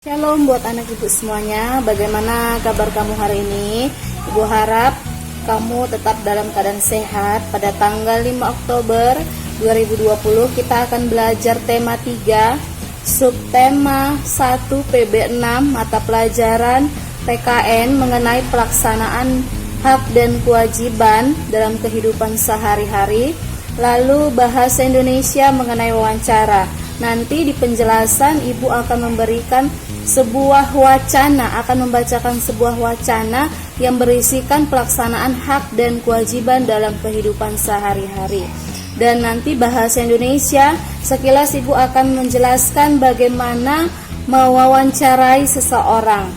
Shalom buat anak ibu semuanya. Bagaimana kabar kamu hari ini? Ibu harap kamu tetap dalam keadaan sehat. Pada tanggal 5 Oktober 2020 kita akan belajar tema 3, subtema 1 PB6 mata pelajaran PKN mengenai pelaksanaan hak dan kewajiban dalam kehidupan sehari-hari. Lalu bahasa Indonesia mengenai wawancara. Nanti di penjelasan ibu akan memberikan sebuah wacana, akan membacakan sebuah wacana yang berisikan pelaksanaan hak dan kewajiban dalam kehidupan sehari-hari. Dan nanti bahasa Indonesia, sekilas ibu akan menjelaskan bagaimana mewawancarai seseorang.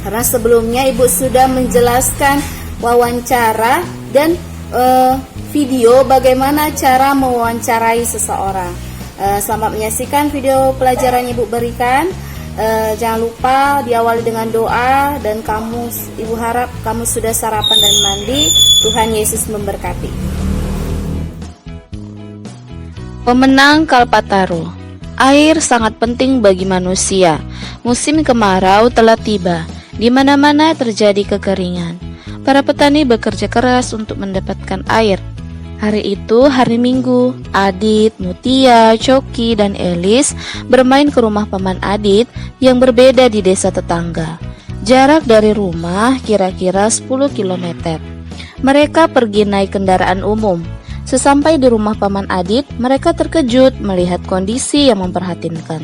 Karena sebelumnya ibu sudah menjelaskan wawancara dan video bagaimana cara mewawancarai seseorang. Selamat menyaksikan video pelajaran ibu berikan. Jangan lupa diawali dengan doa. Dan ibu harap kamu sudah sarapan dan mandi. Tuhan Yesus memberkati. Pemenang Kalpataru. Air sangat penting bagi manusia. Musim kemarau telah tiba. Di mana-mana terjadi kekeringan. Para petani bekerja keras untuk mendapatkan air. Hari itu hari Minggu. Adit, Mutia, Coki, dan Elis bermain ke rumah paman Adit yang berbeda di desa tetangga. Jarak dari rumah kira-kira 10 km. Mereka pergi naik kendaraan umum. Sesampai di rumah paman Adit, mereka terkejut melihat kondisi yang memprihatinkan.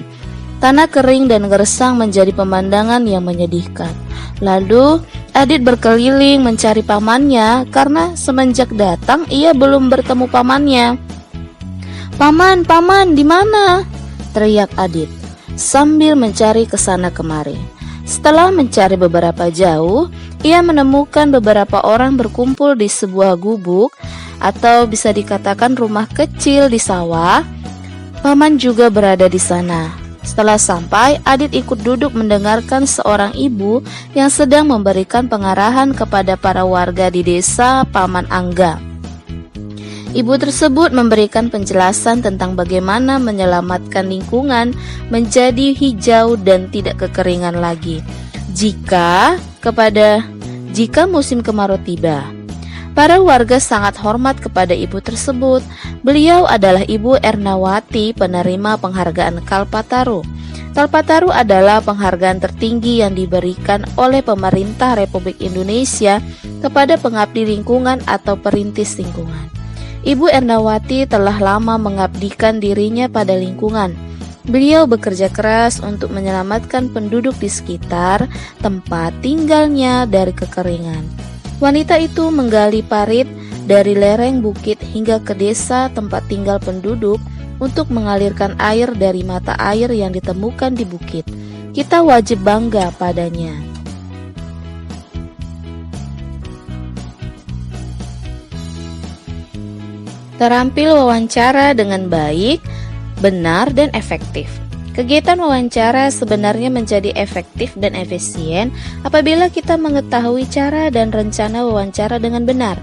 Tanah kering dan gersang menjadi pemandangan yang menyedihkan. Lalu Adit berkeliling mencari pamannya karena semenjak datang ia belum bertemu pamannya. "Paman, paman, di mana?" teriak Adit sambil mencari ke sana kemari. Setelah mencari beberapa jauh, ia menemukan beberapa orang berkumpul di sebuah gubuk atau bisa dikatakan rumah kecil di sawah. Paman juga berada di sana. Setelah sampai, Adit ikut duduk mendengarkan seorang ibu yang sedang memberikan pengarahan kepada para warga di desa Paman Angga. Ibu tersebut memberikan penjelasan tentang bagaimana menyelamatkan lingkungan menjadi hijau dan tidak kekeringan lagi jika musim kemarau tiba. Para warga sangat hormat kepada ibu tersebut. Beliau adalah Ibu Ernawati, penerima penghargaan Kalpataru. Kalpataru adalah penghargaan tertinggi yang diberikan oleh pemerintah Republik Indonesia kepada pengabdi lingkungan atau perintis lingkungan. Ibu Ernawati telah lama mengabdikan dirinya pada lingkungan. Beliau bekerja keras untuk menyelamatkan penduduk di sekitar tempat tinggalnya dari kekeringan. Wanita itu menggali parit dari lereng bukit hingga ke desa tempat tinggal penduduk untuk mengalirkan air dari mata air yang ditemukan di bukit. Kita wajib bangga padanya. Terampil wawancara dengan baik, benar, dan efektif. Kegiatan wawancara sebenarnya menjadi efektif dan efisien apabila kita mengetahui cara dan rencana wawancara dengan benar.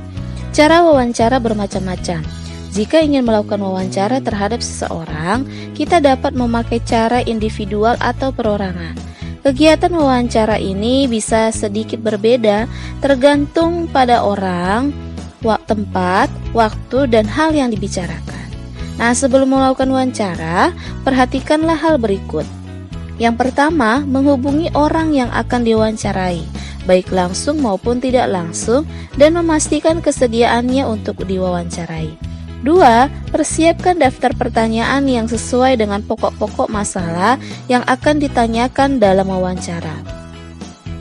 Cara wawancara bermacam-macam. Jika ingin melakukan wawancara terhadap seseorang, kita dapat memakai cara individual atau perorangan. Kegiatan wawancara ini bisa sedikit berbeda tergantung pada orang, tempat, waktu, dan hal yang dibicarakan. Nah, sebelum melakukan wawancara, perhatikanlah hal berikut. Yang pertama, menghubungi orang yang akan diwawancarai, baik langsung maupun tidak langsung, dan memastikan kesediaannya untuk diwawancarai. 2. Persiapkan daftar pertanyaan yang sesuai dengan pokok-pokok masalah yang akan ditanyakan dalam wawancara.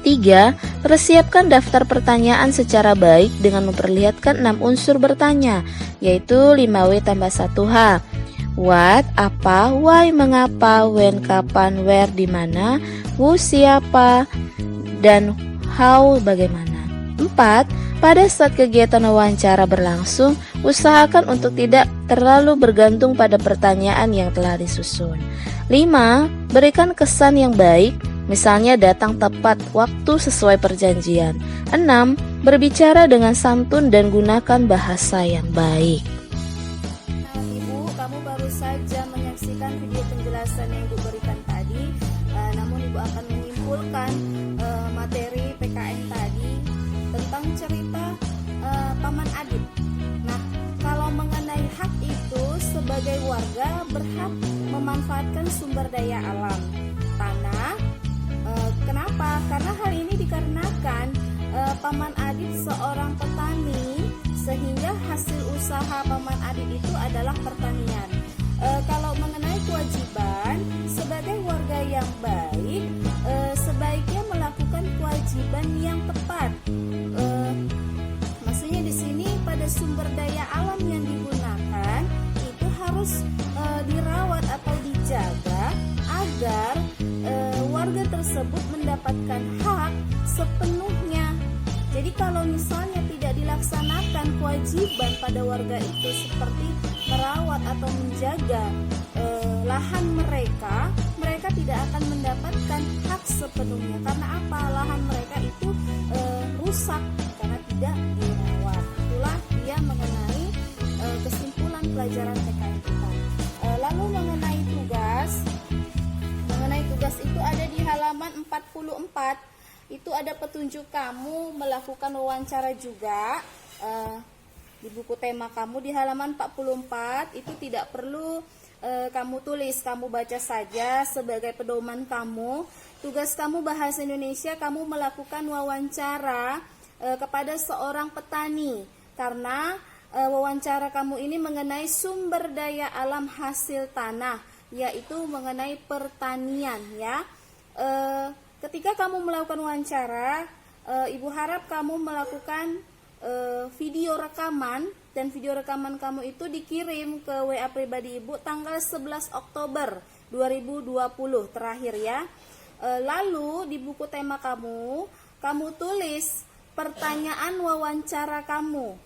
3. Persiapkan daftar pertanyaan secara baik dengan memperlihatkan 6 unsur bertanya, yaitu 5W tambah 1H. What, apa, why, mengapa, when, kapan, where, di mana, who, siapa, dan how, bagaimana. 4. Pada saat kegiatan wawancara berlangsung, usahakan untuk tidak terlalu bergantung pada pertanyaan yang telah disusun. 5. Berikan kesan yang baik, misalnya datang tepat waktu sesuai perjanjian. 6. Berbicara dengan santun dan gunakan bahasa yang baik. Ibu, kamu baru saja menyaksikan video penjelasan yang ibu berikan tadi. Namun ibu melanjutkan materi PKN tadi tentang cerita Paman Adit. Nah, kalau mengenai hak itu, sebagai warga berhak memanfaatkan sumber daya alam tanah. Kenapa? Karena hal ini dikarenakan Paman Adit seorang petani, sehingga hasil usaha Paman Adit itu adalah pertanian. Kalau mengenai kewajiban, sebagai warga yang baik, sebaiknya melakukan kewajiban yang tepat. Maksudnya di sini pada sumber daya alam yang digunakan itu harus dirawat atau dijaga agar warga tersebut mendapatkan hak sepenuhnya. Jadi kalau misalnya tidak dilaksanakan kewajiban pada warga itu seperti merawat atau menjaga lahan mereka, mereka tidak akan mendapatkan hak sepenuhnya. Karena apa? Lahan mereka itu rusak karena tidak dirawat. Itulah dia mengenai kesimpulan pelajaran PKN kita. Lalu mengenai tugas itu ada di halaman 44. Itu ada petunjuk kamu melakukan wawancara juga. Di buku tema kamu di halaman 44 itu tidak perlu kamu tulis, kamu baca saja sebagai pedoman kamu. Tugas kamu bahasa Indonesia, kamu melakukan wawancara kepada seorang petani, karena wawancara kamu ini mengenai sumber daya alam hasil tanah, yaitu mengenai pertanian ya. Ketika kamu melakukan wawancara, Ibu harap kamu melakukan video rekaman, dan video rekaman kamu itu dikirim ke WA pribadi Ibu tanggal 11 Oktober 2020 terakhir ya. Lalu di buku tema kamu tulis pertanyaan wawancara kamu.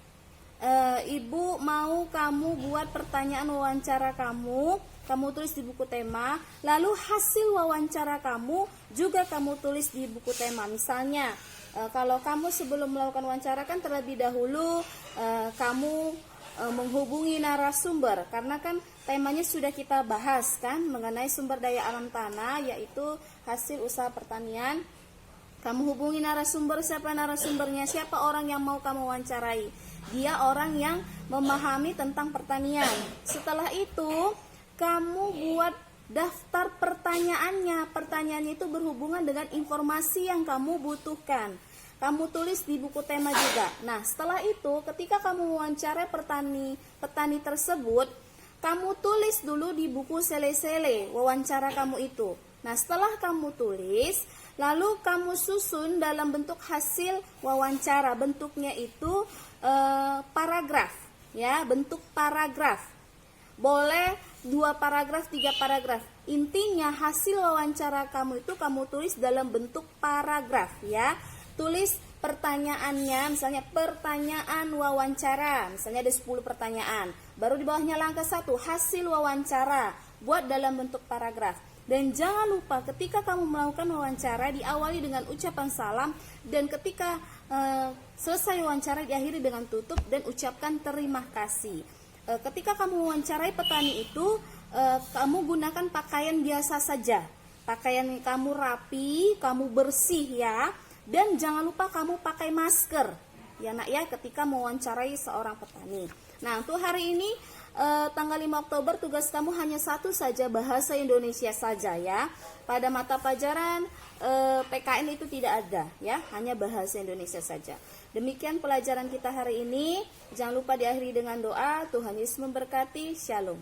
Ibu mau kamu buat pertanyaan wawancara kamu tulis di buku tema. Lalu hasil wawancara kamu juga kamu tulis di buku tema. Misalnya kalau kamu sebelum melakukan wawancara kan terlebih dahulu kamu menghubungi narasumber, karena kan temanya sudah kita bahas kan mengenai sumber daya alam tanah, yaitu hasil usaha pertanian. Kamu hubungi narasumber, siapa narasumbernya, siapa orang yang mau kamu wawancarai. Dia orang yang memahami tentang pertanian. Setelah itu kamu buat daftar pertanyaannya. Pertanyaannya itu berhubungan dengan informasi yang kamu butuhkan. Kamu tulis di buku tema juga. Nah, setelah itu ketika kamu wawancarai petani tersebut, kamu tulis dulu di buku sele-sele wawancara kamu itu. Nah, setelah kamu tulis, lalu kamu susun dalam bentuk hasil wawancara. Bentuknya itu paragraf, ya, bentuk paragraf. Boleh 2 paragraf, 3 paragraf. Intinya hasil wawancara kamu itu kamu tulis dalam bentuk paragraf, ya. Tulis pertanyaannya, misalnya pertanyaan wawancara, misalnya ada 10 pertanyaan. Baru di bawahnya langkah 1, hasil wawancara, buat dalam bentuk paragraf. Dan jangan lupa ketika kamu melakukan wawancara diawali dengan ucapan salam, dan ketika selesai wawancara diakhiri dengan tutup dan ucapkan terima kasih. Ketika kamu wawancarai petani itu, kamu gunakan pakaian biasa saja. Pakaian kamu rapi, kamu bersih ya. Dan jangan lupa kamu pakai masker ya nak ya, ketika mewawancarai seorang petani. Nah, untuk hari ini tanggal 5 Oktober tugas kamu hanya satu saja, bahasa Indonesia saja ya. Pada mata pelajaran PKN itu tidak ada ya, hanya bahasa Indonesia saja. Demikian pelajaran kita hari ini. Jangan lupa diakhiri dengan doa. Tuhan Yesus memberkati. Shalom.